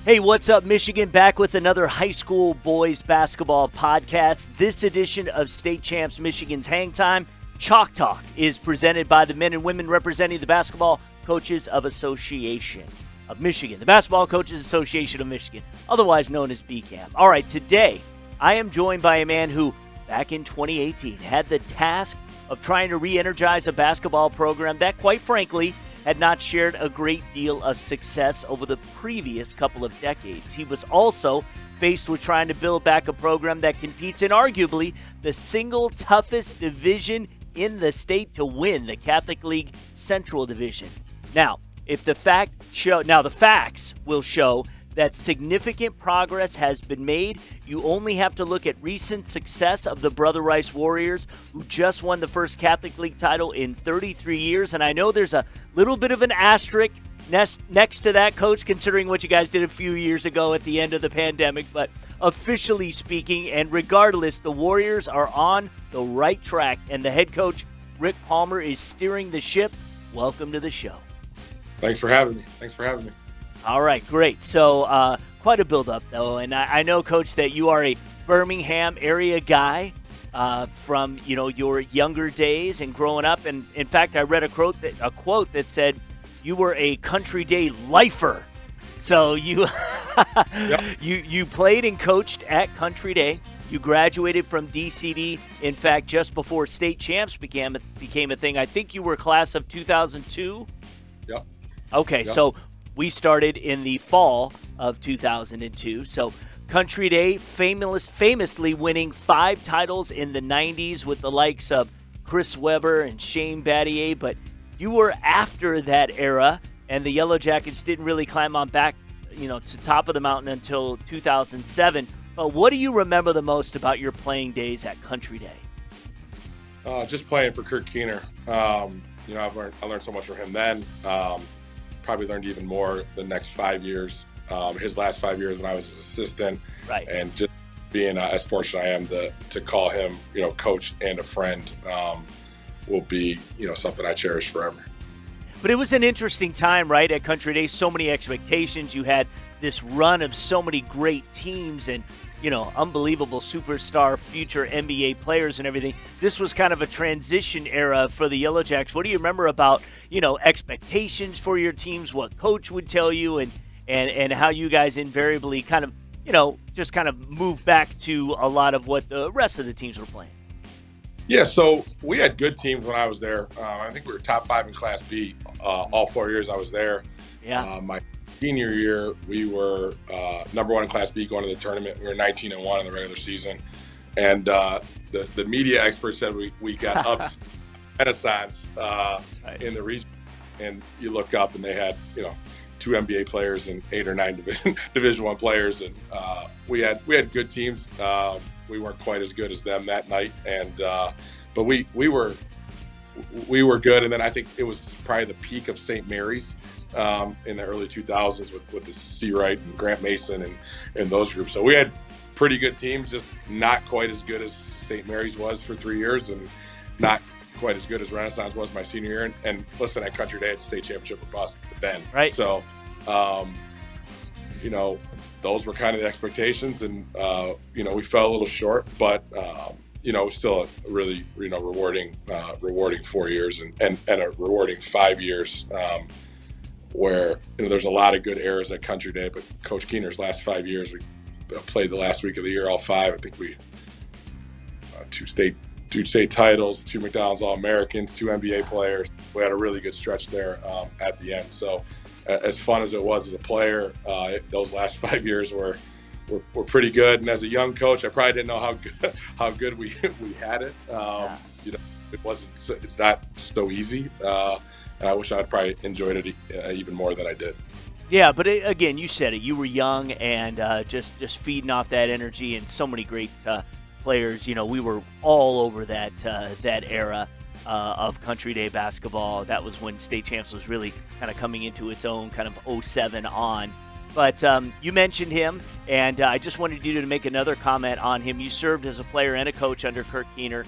Hey, what's up, Michigan? Back with another high school boys basketball podcast. This edition of State Champs Michigan's Hangtime, Chalk Talk, is presented by the men and women representing the Basketball Coaches of Association of Michigan, the Basketball Coaches Association of Michigan, otherwise known as BCAM. All right, today I am joined by a man who, back in 2018, had the task of trying to re-energize a basketball program that, quite frankly, had not shared a great deal of success over the previous couple of decades. He was also faced with trying to build back a program that competes in arguably the single toughest division in the state to win, the Catholic League Central Division. Now, the facts will show that significant progress has been made. You only have to look at recent success of the Brother Rice Warriors, who just won the first Catholic League title in 33 years. And I know there's a little bit of an asterisk next to that, Coach, considering what you guys did a few years ago at the end of the pandemic. But officially speaking, and regardless, the Warriors are on the right track, and the head coach, Rick Palmer, is steering the ship. Welcome to the show. Thanks for having me. All right, great. So quite a build-up, though, and I know, Coach, that you are a Birmingham area guy from your younger days and growing up. And in fact, I read a quote that said you were a Country Day lifer. So you yep. you played and coached at Country Day. You graduated from DCD, in fact, just before State Champs became a thing. I think you were class of 2002. Yep. Okay, yes. So we started in the fall of 2002. So Country Day famously winning 5 titles in the 90s with the likes of Chris Webber and Shane Battier. But you were after that era, and the Yellow Jackets didn't really climb on back, to top of the mountain until 2007. But what do you remember the most about your playing days at Country Day? Just playing for Kurt Keener. I learned so much from him then. Probably learned even more the next 5 years. His last 5 years when I was his assistant, right. And just being as fortunate I am to call him, coach and a friend, will be, something I cherish forever. But it was an interesting time, right, at Country Day. So many expectations. You had this run of so many great teams and, unbelievable superstar future NBA players and everything. This was kind of a transition era for the Yellow Jacks. What do you remember about, expectations for your teams, what coach would tell you, and how you guys invariably kind of, just kind of moved back to a lot of what the rest of the teams were playing? Yeah, so we had good teams when I was there. I think we were top 5 in Class B all 4 years I was there. Yeah. My senior year, we were number 1 in Class B going to the tournament. We were 19-1 in the regular season. And the media experts said we got up renaissance in the region. And you look up and they had, 2 NBA players and 8 or 9 Division I players. And we had good teams. We weren't quite as good as them that night, but we were good. And then I think it was probably the peak of St. Mary's in the early 2000s with the Seawright and Grant Mason and those groups. So we had pretty good teams, just not quite as good as St. Mary's was for 3 years, and not quite as good as Renaissance was my senior year. And listen, at Country Day, it's a state championship or bust then. Right. So, those were kind of the expectations, and we fell a little short, but still a really rewarding 4 years and a rewarding 5 years where there's a lot of good eras at Country Day, but Coach Keener's last 5 years, we played the last week of the year all 5. I think we two state titles, 2 McDonald's All-Americans, 2 NBA players. We had a really good stretch there at the end. So as fun as it was as a player, those last 5 years were pretty good. And as a young coach, I probably didn't know how good we had it. It's not so easy, and I wish I'd probably enjoyed it even more than I did. Yeah, but again, you said it. You were young and just feeding off that energy, and so many great players. We were all over that era of Country Day basketball. That was when State Champs was really kind of coming into its own, kind of 07 on. But you mentioned him, and I just wanted you to make another comment on him. You served as a player and a coach under Kurt Keener.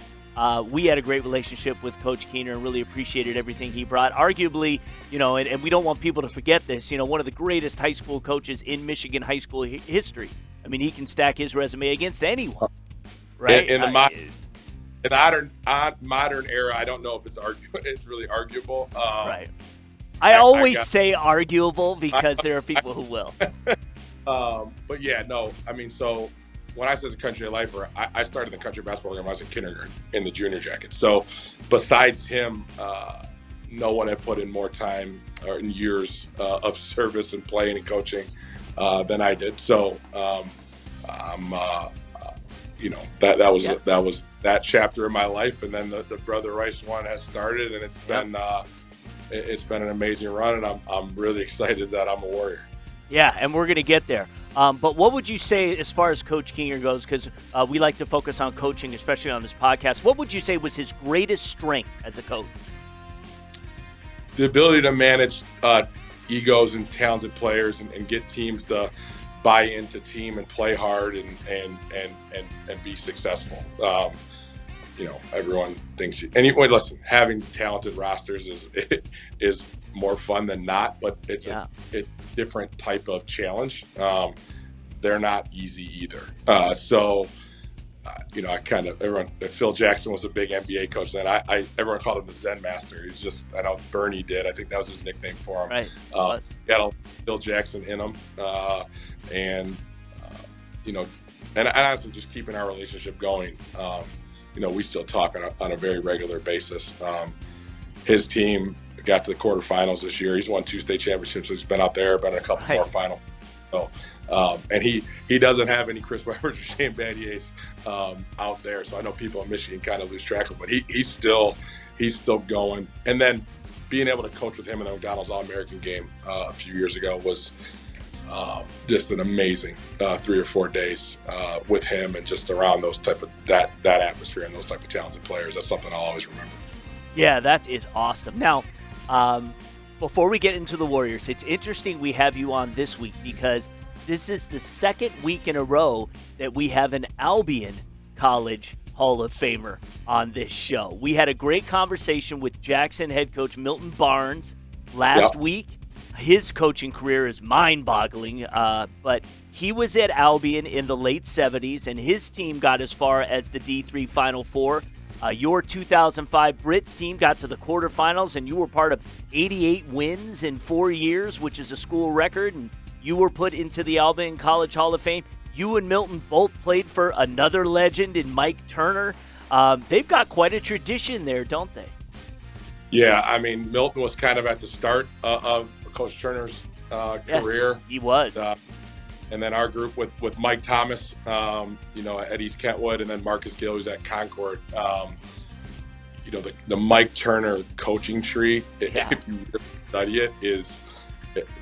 We had a great relationship with Coach Keener and really appreciated everything he brought. Arguably, and we don't want people to forget this, one of the greatest high school coaches in Michigan high school history. I mean, he can stack his resume against anyone, right? In the modern era, I don't know if it's really arguable. Right. I always say arguable because there are people who will. But yeah, no. I mean, so when I said a country lifer, I started the country basketball program when I was in kindergarten in the junior jacket. So besides him, no one had put in more time or in years of service and playing and coaching than I did. So that was that chapter of my life, and then the Brother Rice one has started, and it's been an amazing run, and I'm really excited that I'm a Warrior. Yeah, and we're going to get there. But what would you say as far as Coach Keener goes, because we like to focus on coaching, especially on this podcast, what would you say was his greatest strength as a coach? The ability to manage egos and talented players and get teams to buy into team and play hard and be successul. Everyone thinks anyway. Listen, having talented rosters is more fun than not, but it's a different type of challenge. They're not easy either. Everyone. Phil Jackson was a big NBA coach then. Everyone called him the Zen Master. He's just, I know Bernie did. I think that was his nickname for him. Right. He had a Phil Jackson in him, and honestly, just keeping our relationship going. We still talk on a very regular basis. His team got to the quarterfinals this year. He's won 2 state championships. He's been out there, been in a couple more finals. So, and he doesn't have any Chris Webbers or Shane Battiers out there. So I know people in Michigan kind of lose track of, but he's still going. And then being able to coach with him in the McDonald's All-American game a few years ago was just an amazing 3 or 4 days with him, and just around those type of that atmosphere and those type of talented players. That's something I'll always remember. Yeah, that is awesome. Now, before we get into the Warriors, it's interesting we have you on this week because this is the second week in a row that we have an Albion College Hall of Famer on this show. We had a great conversation with Jackson head coach Milton Barnes last week. His coaching career is mind-boggling, but he was at Albion in the late 70s, and his team got as far as the D3 Final Four. Your 2005 Brits team got to the quarterfinals, and you were part of 88 wins in 4 years, which is a school record, and you were put into the Albion College Hall of Fame. You and Milton both played for another legend in Mike Turner. They've got quite a tradition there, don't they? Yeah, I mean, Milton was kind of at the start of Coach Turner's career. He was. And then our group with Mike Thomas, at East Kentwood, and then Marcus Gill, who's at Concord. The Mike Turner coaching tree, if you study it,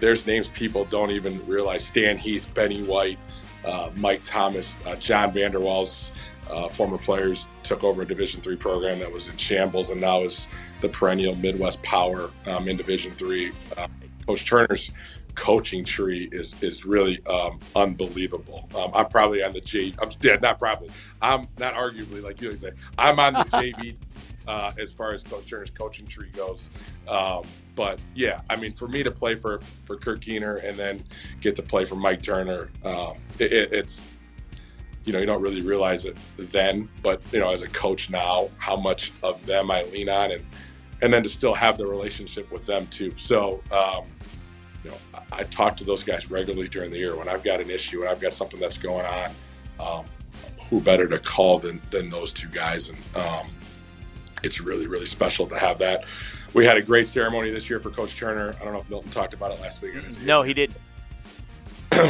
there's names people don't even realize. Stan Heath, Benny White, Mike Thomas, John Vanderwalls, former players, took over a Division III program that was in shambles and now is the perennial Midwest power in Division III. Coach Turner's coaching tree is really unbelievable. I'm probably on the J. I'm not arguably like you say. I'm on the JV as far as Coach Turner's coaching tree goes. But yeah, I mean, for me to play for Kurt Keener and then get to play for Mike Turner, it's you don't really realize it then, but as a coach now, how much of them I lean on, and then to still have the relationship with them too. So. I talk to those guys regularly during the year when I've got an issue and I've got something that's going on. Who better to call than those two guys? And it's really, really special to have that. We had a great ceremony this year for Coach Turner. I don't know if Milton talked about it last week. No, he didn't.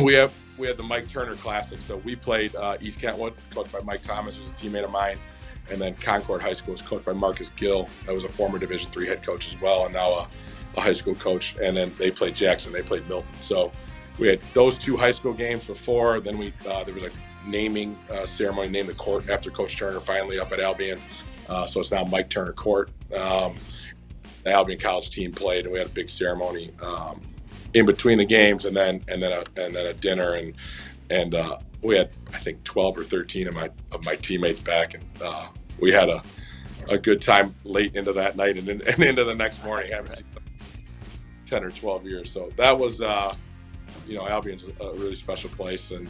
We had the Mike Turner Classic. So we played East Kentwood, coached by Mike Thomas, who's a teammate of mine. And then Concord High School was coached by Marcus Gill. That was a former Division III head coach as well, and now a high school coach. And then they played Jackson. They played Milton. So we had those 2 high school games before. Then there was a naming ceremony, named the court after Coach Turner finally up at Albion. So it's now Mike Turner Court. The Albion College team played, and we had a big ceremony in between the games, and then a dinner, and we had, I think, 12 or 13 of my teammates back, and we had a good time late into that night and into the next morning. I haven't seen 10 or 12 years. So that was, Albion's a really special place, and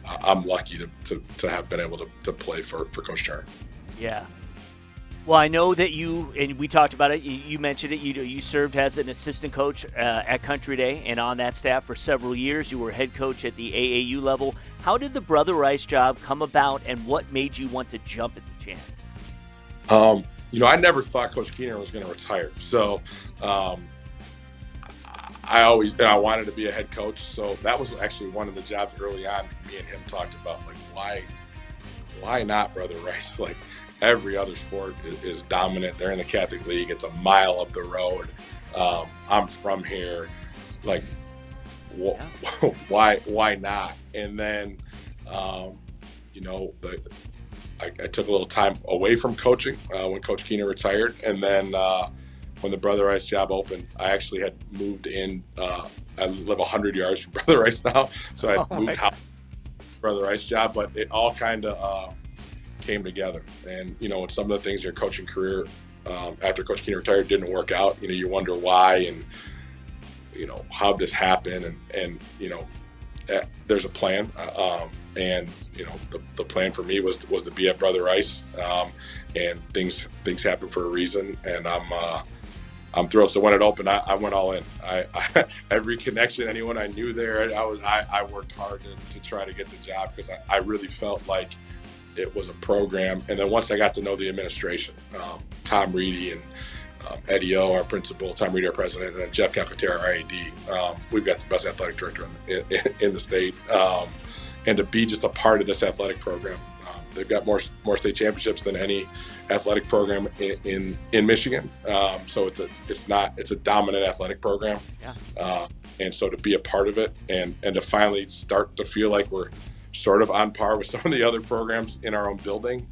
I'm lucky to have been able to play for Coach Turner. Yeah. Well, I know that you, and we talked about it, you mentioned it, you served as an assistant coach at Country Day and on that staff for several years. You were head coach at the AAU level. How did the Brother Rice job come about, and what made you want to jump at the chance? I never thought Coach Keener was going to retire. So I wanted to be a head coach. So that was actually one of the jobs early on me and him talked about, like, why not Brother Rice? Like, every other sport is dominant. They're in the Catholic League. It's a mile up the road. I'm from here. Like, why not? And then, I took a little time away from coaching when Coach Keener retired. And then when the Brother Rice job opened, I actually had moved in. I live 100 yards from Brother Rice now. So I moved out Brother Rice job, but it all kind of came together. And, some of the things in your coaching career after Coach Keener retired didn't work out. You wonder why and, how'd this happen? And there's a plan. And, the plan for me was to be at Brother Rice. And things happen for a reason. And I'm thrilled. So when it opened, I went all in. I every connection, anyone I knew there, I worked hard to try to get the job, because I really felt like it was a program. And then once I got to know the administration, Tom Reedy and Eddie O, our principal, Tom Reedy, our president, and then Jeff Calcaterra, our AD, we've got the best athletic director in the state. And to be just a part of this athletic program, they've got more state championships than any athletic program in Michigan. So it's a dominant athletic program. Yeah. And so to be a part of it and to finally start to feel like we're sort of on par with some of the other programs in our own building,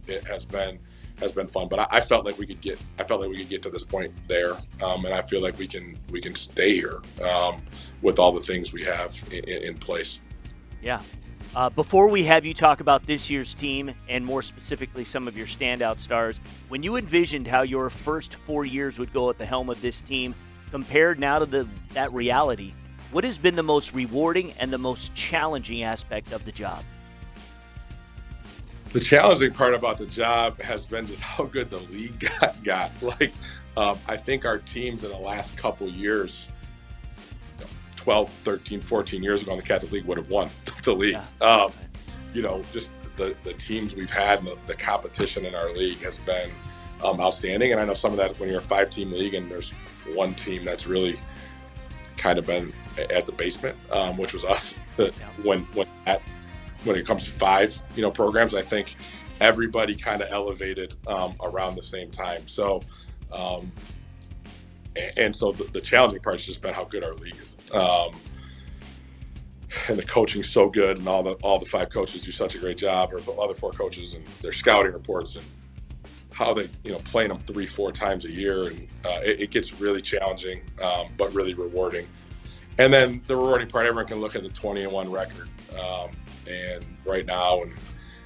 it has been fun. But I felt like we could get to this point there, and I feel like we can stay here with all the things we have in place. Yeah. Before we have you talk about this year's team and more specifically some of your standout stars, when you envisioned how your first 4 years would go at the helm of this team, compared now to that reality, what has been the most rewarding and the most challenging aspect of the job? The challenging part about the job has been just how good the league got. Like, I think our teams in the last couple years, 12, 13, 14 years ago in the Catholic League would have won the league. Yeah. Just the teams we've had and the competition in our league has been outstanding. And I know some of that when you're a 5-team league and there's one team that's really kind of been at the basement, which was us. When it comes to 5, programs, I think everybody kind of elevated around the same time. So, and so the challenging part has just been how good our league is, and the coaching's so good, and all the 5 coaches do such a great job, or the other 4 coaches, and their scouting reports and how they playing them 3-4 times a year, and it gets really challenging, but really rewarding. And then the rewarding part, everyone can look at the 20-1 record. And right now, and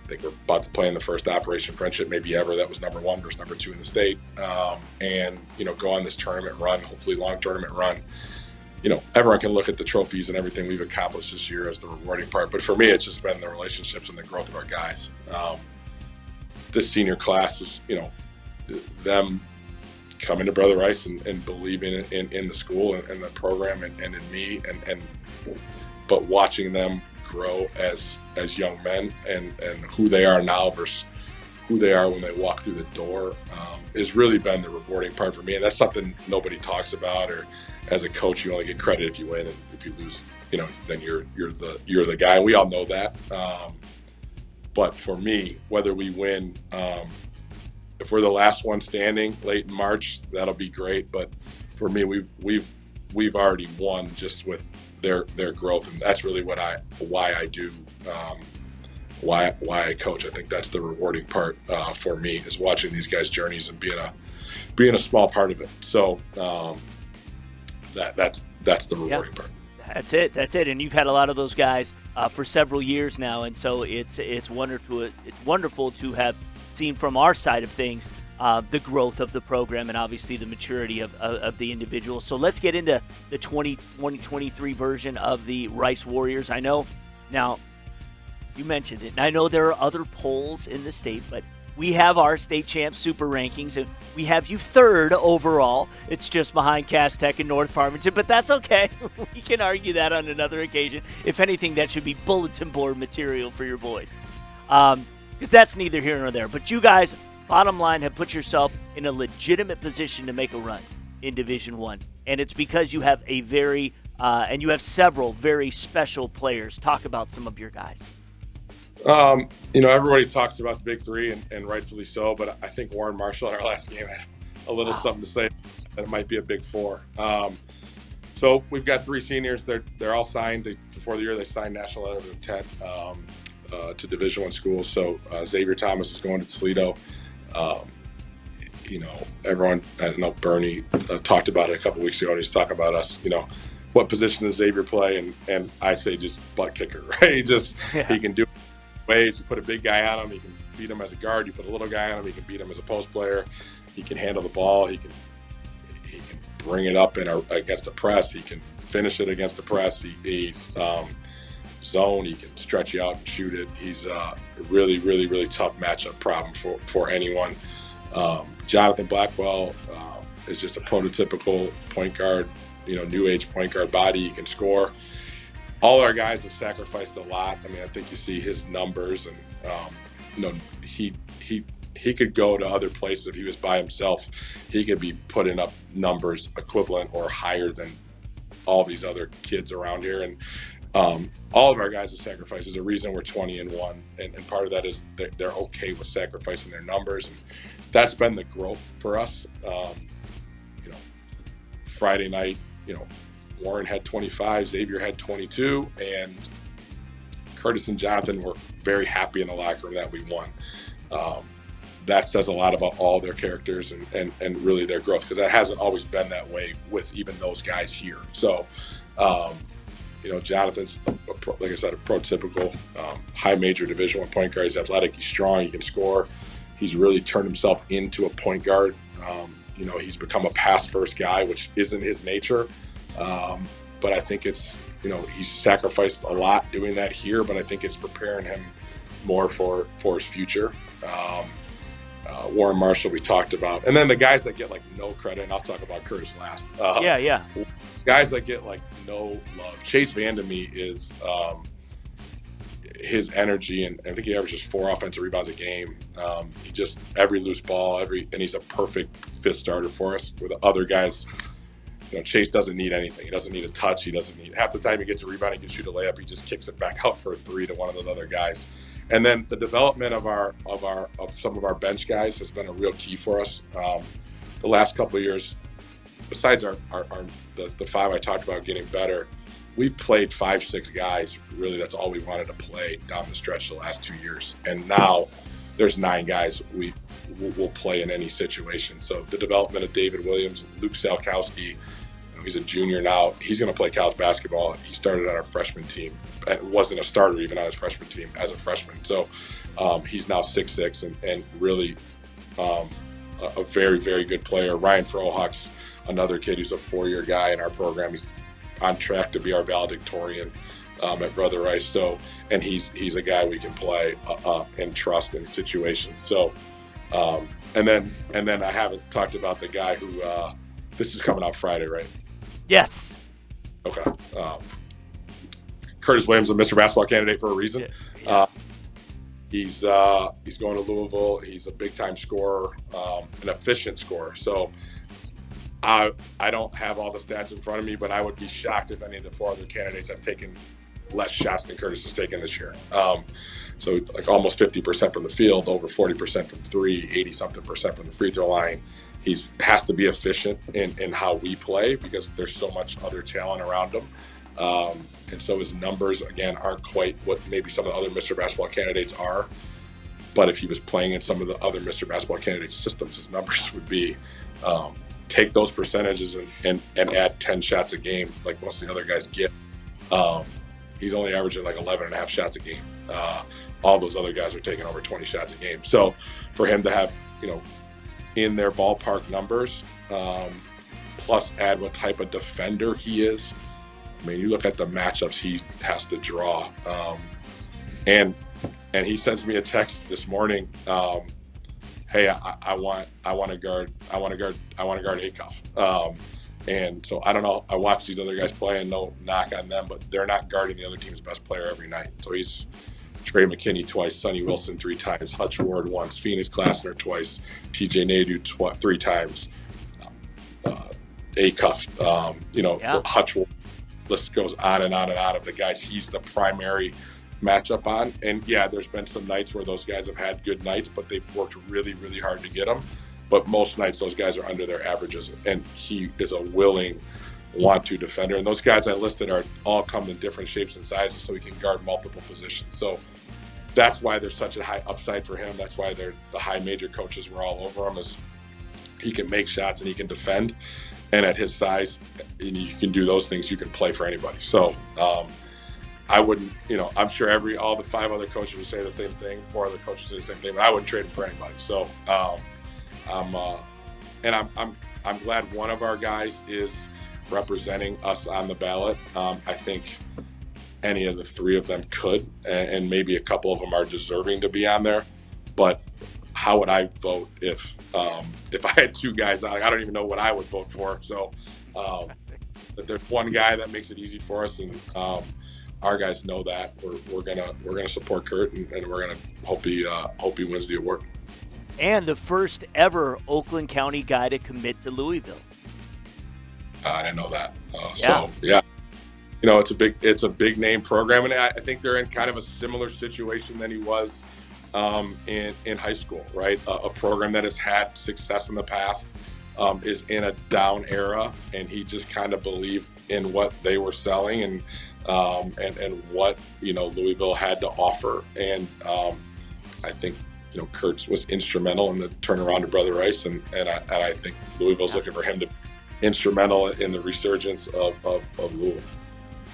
I think we're about to play in the first Operation Friendship maybe ever that was number 1 versus number 2 in the state. And go on this tournament run, hopefully long tournament run. Everyone can look at the trophies and everything we've accomplished this year as the rewarding part. But for me, it's just been the relationships and the growth of our guys. This senior class is, them coming to Brother Rice and believing in the school and the program and in me, but watching them grow as young men and who they are now versus who they are when they walk through the door has really been the rewarding part for me. And that's something nobody talks about, or as a coach, you only get credit if you win, and if you lose, then you're the guy. And we all know that. But for me, whether we win, if we're the last one standing late in March, that'll be great. But for me, we've already won just with their growth, and that's really why I do why I coach. I think that's the rewarding part for me, is watching these guys' journeys and being a small part of it. So that's the rewarding part. That's it. And you've had a lot of those guys for several years now, and so it's wonderful to have seen from our side of things the growth of the program and obviously the maturity of the individual. So let's get into the 2023 version of the Rice Warriors. I know now you mentioned it, and I know there are other polls in the state, but we have our state champ super rankings, and we have you third overall. It's just behind Cass Tech and North Farmington, but that's okay. We can argue that on another occasion. If anything, that should be bulletin board material for your boys, because that's neither here nor there. But you guys, bottom line, have put yourself in a legitimate position to make a run in Division I, and it's because you have a very and you have several very special players. Talk about some of your guys. Everybody talks about the big three, and rightfully so, but I think Warren Marshall in our last game had a little something to say that it might be a big four. So we've got three seniors. They're all signed. Before the year, they signed national letter of intent to Division I schools. So Xavier Thomas is going to Toledo. Everyone, I know Bernie talked about it a couple weeks ago, and he's talking about us, what position does Xavier play? And I say just butt kicker, right? He can do ways. You put a big guy on him, he can beat him as a guard. You put a little guy on him, he can beat him as a post player. He can handle the ball. He can bring it up against the press. He can finish it against the press. He's zone. He can stretch you out and shoot it. He's a really, really, really tough matchup problem for anyone. Jonathan Blackwell is just a prototypical point guard, new age point guard body. He can score. All our guys have sacrificed a lot. I mean, I think you see his numbers, and he could go to other places if he was by himself. He could be putting up numbers equivalent or higher than all these other kids around here. And all of our guys have sacrificed. There's a reason we're 20-1, and part of that is that they're okay with sacrificing their numbers, and that's been the growth for us. Friday night, Warren had 25, Xavier had 22, and Curtis and Jonathan were very happy in the locker room that we won. That says a lot about all their characters and really their growth, because that hasn't always been that way with even those guys here. So, Jonathan's, like I said, a prototypical high major Division I point guard. He's athletic, he's strong, he can score. He's really turned himself into a point guard. He's become a pass-first guy, which isn't his nature. But I think it's, he's sacrificed a lot doing that here, but I think it's preparing him more for his future. Warren Marshall, we talked about. And then the guys that get no credit, and I'll talk about Curtis last. Yeah. Guys that get no love. Chase Vandemy is his energy, and I think he averages 4 offensive rebounds a game. He just, every loose ball, and he's a perfect fifth starter for us. Where the other guys, Chase doesn't need anything. He doesn't need a touch. He doesn't need, half the time he gets a rebound, he can shoot a layup. He just kicks it back out for a three to one of those other guys. And then the development of some of our bench guys has been a real key for us. The last couple of years, besides the 5 I talked about getting better, we've played 5-6 guys. Really, that's all we wanted to play down the stretch the last 2 years. And now there's 9 guys we will play in any situation. So the development of David Williams, Luke Salkowski, he's a junior now. He's going to play college basketball. He started on our freshman team and wasn't a starter even on his freshman team as a freshman. So he's now 6'6", and really a very, very good player. Ryan Frohawk's another kid who's a 4-year guy in our program. He's on track to be our valedictorian at Brother Rice. So, and he's a guy we can play and trust in situations. So, and then I haven't talked about the guy who this is coming out Friday, right? Yes. Okay. Curtis Williams, a Mr. Basketball candidate for a reason. Yeah. He's going to Louisville. He's a big-time scorer, an efficient scorer. So I don't have all the stats in front of me, but I would be shocked if any of the 4 other candidates have taken less shots than Curtis has taken this year. So almost 50% from the field, over 40% from 3, 80-something% from the free throw line. He has to be efficient in how we play because there's so much other talent around him. And so his numbers, again, aren't quite what maybe some of the other Mr. Basketball candidates are. But if he was playing in some of the other Mr. Basketball candidates' systems, his numbers would be take those percentages and add 10 shots a game like most of the other guys get. He's only averaging 11.5 shots a game. all those other guys are taking over 20 shots a game. So for him to have, in their ballpark numbers, plus add what type of defender he is. I mean, you look at the matchups he has to draw, and he sends me a text this morning. Hey, I want to guard Acuff. And so I don't know. I watch these other guys play, and no knock on them, but they're not guarding the other team's best player every night. So he's Trey McKinney twice, Sonny Wilson 3 times, Hutch Ward once, Phoenix Glasner twice, TJ Nadeau 3 times, Acuff, the Hutch Ward. List goes on and on and on of the guys he's the primary matchup on. And yeah, there's been some nights where those guys have had good nights, but they've worked really, really hard to get them. But most nights those guys are under their averages, and he is a willing, want-to defender. And those guys I listed are all come in different shapes and sizes, so he can guard multiple positions. So that's why there's such a high upside for him. That's why the high major coaches were all over him, is he can make shots and he can defend. And at his size, and you can do those things, you can play for anybody. So I wouldn't, I'm sure all the 5 other coaches would say the same thing, 4 other coaches say the same thing, but I wouldn't trade him for anybody. So I'm glad one of our guys is representing us on the ballot. I think any of the 3 of them could, and maybe a couple of them are deserving to be on there. But how would I vote if I had 2 guys on? I don't even know what I would vote for. So but there's one guy that makes it easy for us, and our guys know that we're gonna support Kurt, and we're gonna hope he wins the award. And the first ever Oakland County guy to commit to Louisville. I didn't know that. So yeah, it's a big name program, and I think they're in kind of a similar situation than he was in high school, right? A program that has had success in the past is in a down era, and he just kind of believed in what they were selling and what Louisville had to offer, and I think Kurtz was instrumental in the turnaround to Brother Rice, and I think Louisville's looking for him to be instrumental in the resurgence of Louisville.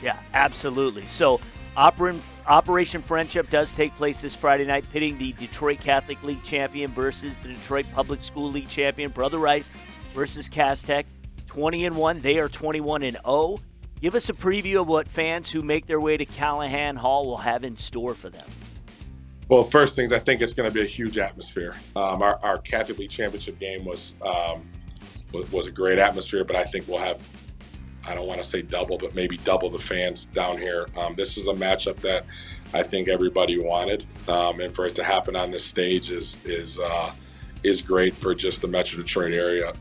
Yeah, absolutely. So Operation Friendship does take place this Friday night, pitting the Detroit Catholic League champion versus the Detroit Public School League champion, Brother Rice versus Cass Tech. 20-1, they are 21-0. Give us a preview of what fans who make their way to Callahan Hall will have in store for them. Well, first things, I think it's going to be a huge atmosphere. Our Catholic League championship game was a great atmosphere, but I think we'll have, I don't want to say double, but maybe double the fans down here. This is a matchup that I think everybody wanted, and for it to happen on this stage is great for just the Metro Detroit area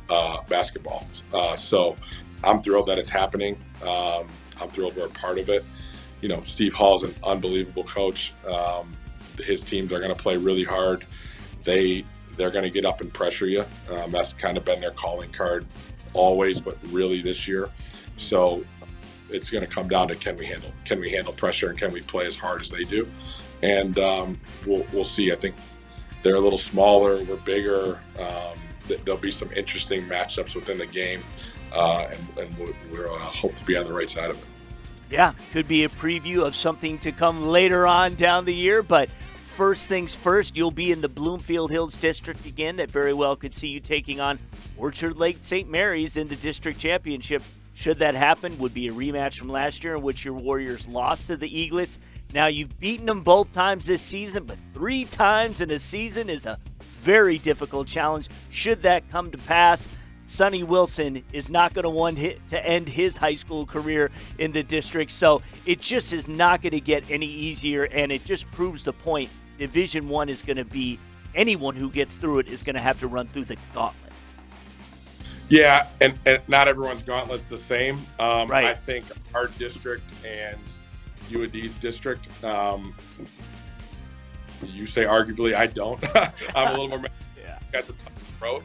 basketball. So I'm thrilled that it's happening. I'm thrilled we're a part of it. Steve Hall's an unbelievable coach. His teams are going to play really hard. They're going to get up and pressure you. That's kind of been their calling card always, but really this year. So it's going to come down to can we handle pressure, and can we play as hard as they do? And we'll see. I think they're a little smaller. We're bigger. There'll be some interesting matchups within the game, and we're hope to be on the right side of it. Yeah, could be a preview of something to come later on down the year, but first things first, you'll be in the Bloomfield Hills District again. That very well could see you taking on Orchard Lake St. Mary's in the district championship. Should that happen, would be a rematch from last year in which your Warriors lost to the Eaglets. Now, you've beaten them both times this season, but 3 times in a season is a very difficult challenge. Should that come to pass, Sonny Wilson is not going to want to end his high school career in the district, so it just is not going to get any easier, and it just proves the point. Division I is going to be, anyone who gets through it is going to have to run through the gauntlet. Yeah, and not everyone's gauntlet's the same. Right. I think our district and UAD's district, you say arguably, I don't. I'm a little more at the top of the road.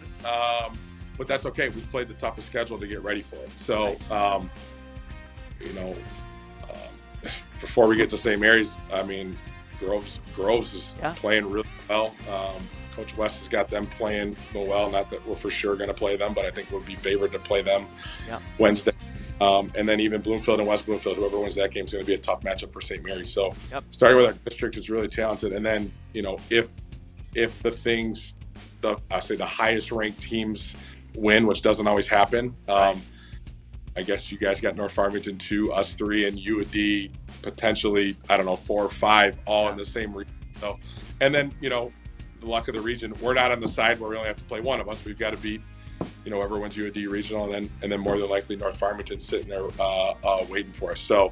But that's okay. We played the toughest schedule to get ready for it. So, before we get to St. Mary's, I mean, Groves is playing really well. Coach West has got them playing well. Not that we're for sure going to play them, but I think we'll be favored to play them Wednesday. And then even Bloomfield and West Bloomfield, whoever wins that game is going to be a tough matchup for St. Mary's. So starting with our district is really talented. And then, if I say the highest ranked teams win, which doesn't always happen. I guess you guys got North Farmington 2, us 3, and U of D potentially, 4 or 5 all in the same region. So, and then, the luck of the region, we're not on the side where we only have to play one of us. We've got to beat, whoever wins U of D regional, and then more than likely North Farmington sitting there waiting for us. So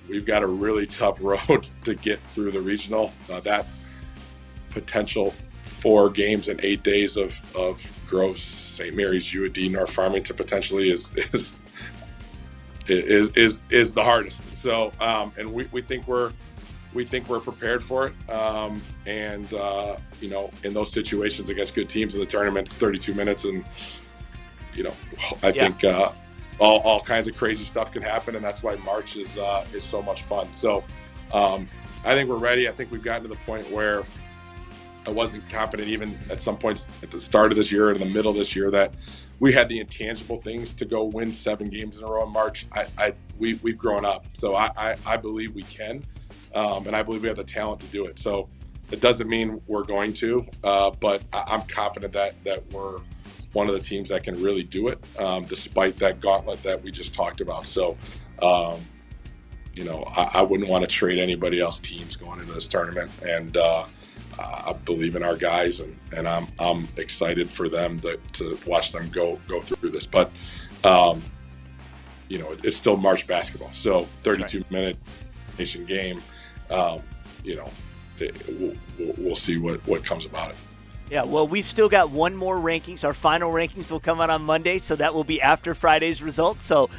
we've got a really tough road to get through the regional. That potential 4 games in 8 days of Groves, St. Mary's, U of D, North Farmington potentially is the hardest. So and we think we're prepared for it. In those situations against good teams in the tournament, it's 32 minutes, and I think all kinds of crazy stuff can happen, and that's why March is so much fun. So I think we're ready. I think we've gotten to the point where I wasn't confident even at some points at the start of this year and in the middle of this year that we had the intangible things to go win 7 games in a row in March. We've grown up, so I believe we can, and I believe we have the talent to do it. So it doesn't mean we're going to, but I'm confident that we're one of the teams that can really do it, despite that gauntlet that we just talked about. So, I wouldn't want to trade anybody else's teams going into this tournament, and I believe in our guys, and I'm excited for them to watch them go through this. But it's still March basketball, so 32-minute nation game. We'll see what comes about it. Yeah, well, we've still got one more rankings. Our final rankings will come out on Monday, so that will be after Friday's results. So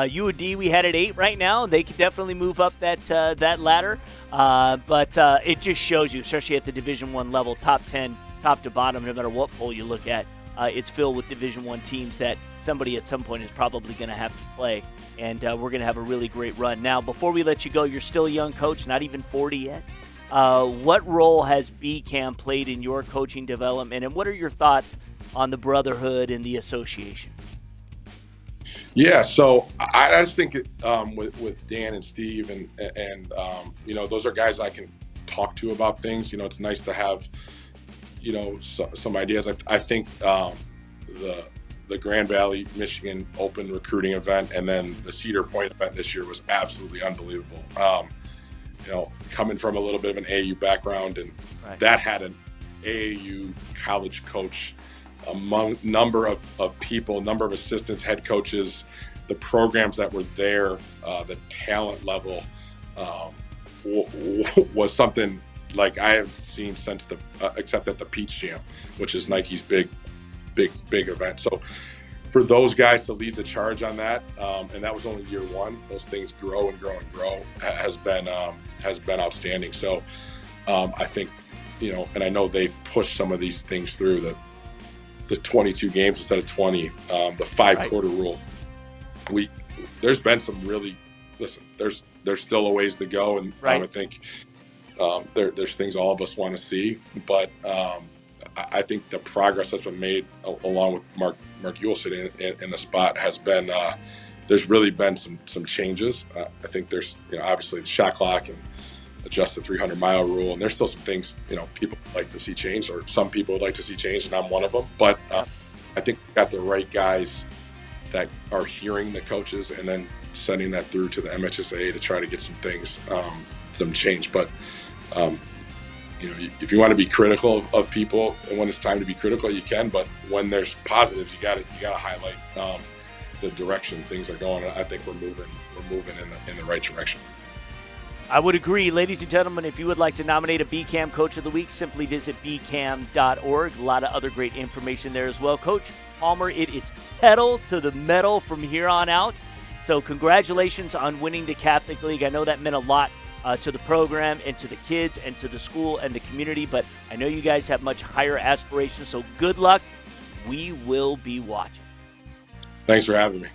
U of D, we had at 8 right now, and they could definitely move up that ladder. But it just shows you, especially at the Division I level, top 10, top to bottom, no matter what poll you look at, it's filled with Division I teams that somebody at some point is probably going to have to play, and we're going to have a really great run. Now, before we let you go, you're still a young coach, not even 40 yet. What role has BCAM played in your coaching development, and what are your thoughts on the brotherhood and the association? Yeah, so I just think with Dan and Steve and those are guys I can talk to about things. It's nice to have some ideas. I think the Grand Valley, Michigan Open recruiting event and then the Cedar Point event this year was absolutely unbelievable. Coming from a little bit of an AAU background, and that had an AAU college coach, number of people, number of assistants, head coaches, the programs that were there, the talent level was something like I haven't seen since except at the Peach Jam, which is Nike's big event. So for those guys to lead the charge on that, and that was only year 1, those things grow and grow and grow, has been outstanding. So I think, and I know they pushed some of these things through, the 22 games instead of 20, the 5-quarter rule. There's been some really, there's still a ways to go, and I think there's things all of us want to see, but I think the progress that's been made along with Mark Ewell sitting in the spot has been, there's really been some changes. I think there's, obviously the shot clock and adjust the 300-mile rule, and there's still some things, people would like to see changed, or some people would like to see changed, and I'm one of them. But I think we got the right guys that are hearing the coaches and then sending that through to the MHSAA to try to get some things, some change. But if you want to be critical of people, and when it's time to be critical, you can. But when there's positives, you got to highlight the direction things are going. I think we're moving in the right direction. I would agree. Ladies and gentlemen, if you would like to nominate a BCAM Coach of the Week, simply visit bcam.org. A lot of other great information there as well. Coach Palmer, it is pedal to the metal from here on out. So congratulations on winning the Catholic League. I know that meant a lot to the program and to the kids and to the school and the community, but I know you guys have much higher aspirations, so good luck. We will be watching. Thanks for having me.